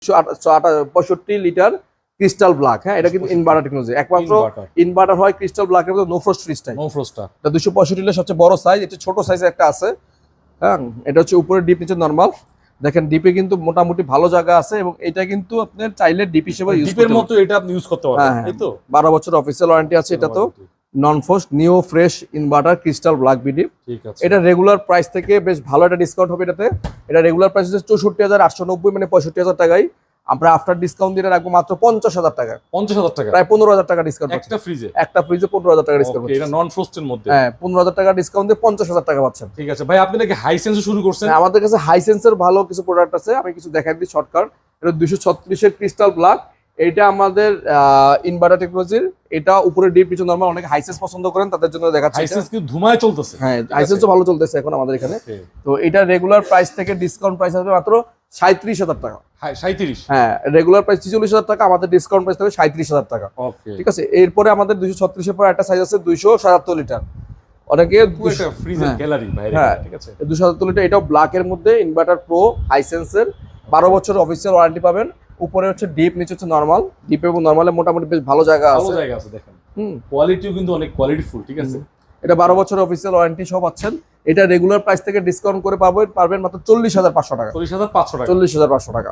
65 litre crystal black. হ্যাঁ, এটা কিন্তু ইনভার্টার টেকনোলজি, একমাত্র ইনভার্টার হয় ক্রিস্টাল ব্ল্যাকের মধ্যে নো ফ্রস্ট ফ্রিস্টাইল। এটা 265 লিটার সবচেয়ে বড় সাইজ। এটা ছোট সাইজের একটা আছে। হ্যাঁ, এটা হচ্ছে উপরে ডিপ, নিচে নরমাল। দেখেন ডিপে কিন্তু মোটামুটি ভালো জায়গা আছে এবং এটা কিন্তু আপনি চাইলে ডিপ হিসেবে ইউজ ডিপের মতো এটা আপনি ইউজ করতে পারবেন, তাই তো? 12 বছর অফিসিয়াল ওয়ারেন্টি আছে। এটা তো নন ফ্রস্ট নিও fresh inverter crystal black BD. ঠিক আছে। এটা রেগুলার প্রাইস থেকে বেশ ভালো একটা ডিসকাউন্ট হবে এটাতে। এটা রেগুলার প্রাইস হচ্ছে 64,890, মানে 65,000 টাকায়। আমরা আফটার ডিসকাউন্ট দিয়ে রাখবো মাত্র 50,000 টাকা। 50,000 টাকা, প্রায় 15,000 টাকা ডিসকাউন্ট। একটা ফ্রিজে 15,000 টাকা ডিসকাউন্ট। এটা নন ফ্রস্টের মধ্যে। হ্যাঁ, 15,000 টাকা ডিসকাউন্ট দিয়ে 50,000 টাকা পাচ্ছেন। ঠিক আছে ভাই, আপনি নাকি হাইসেন্সে শুরু করছেন? আমাদের কাছে হাইসেন্সের ভালো কিছু প্রোডাক্ট আছে, আমি কিছু দেখাই দিই শর্টকাট। এটা 236 এর ক্রিস্টাল ব্ল্যাক। এটা আমাদের ইনভার্টার টেকনোলজির। এটা উপরে ডিপ, নিচে নরমাল। অনেকে হাইসেন্স পছন্দ করেন, তাদের জন্য দেখাচ্ছি। হাইসেন্স কি ধুমায় চলতেছে? হ্যাঁ, হাইসেন্সও ভালো চলতেছে এখন আমাদের এখানে। তো এটা রেগুলার প্রাইস থেকে ডিসকাউন্ট প্রাইস হবে মাত্র 37,000 টাকা। 37? হ্যাঁ, রেগুলার প্রাইস 46,000 টাকা, আমাদের ডিসকাউন্ট প্রাইস হবে 37,000 টাকা। ওকে, ঠিক আছে। এরপরে আমাদের 236 এর পর একটা সাইজ আছে 277 লিটার। অনেকে ফ্রিজের গ্যালারি বাইরে। হ্যাঁ, ঠিক আছে। 277 লিটার, এটাও ব্ল্যাকের মধ্যে ইনভার্টার প্রো হাইসেন্সের। 12 বছর অফিসিয়াল ওয়ারেন্টি পাবেন। উপরে হচ্ছে ডিপ, নিচে হচ্ছে নরমাল। ডিপ এবং নরমালে মোটামুটি বেশ ভালো জায়গা আছে। ভালো জায়গা আছে দেখেন। কোয়ালিটিও কিন্তু অনেক কোয়ালিটিফুল। ঠিক আছে। এটা 12 বছর অফিসিয়াল ওয়ারেন্টি সব পাচ্ছেন। এটা রেগুলার প্রাইস থেকে ডিসকাউন্ট করে পাবেন মাত্র 40,500 টাকা। 40,500 টাকা। 40,500 টাকা।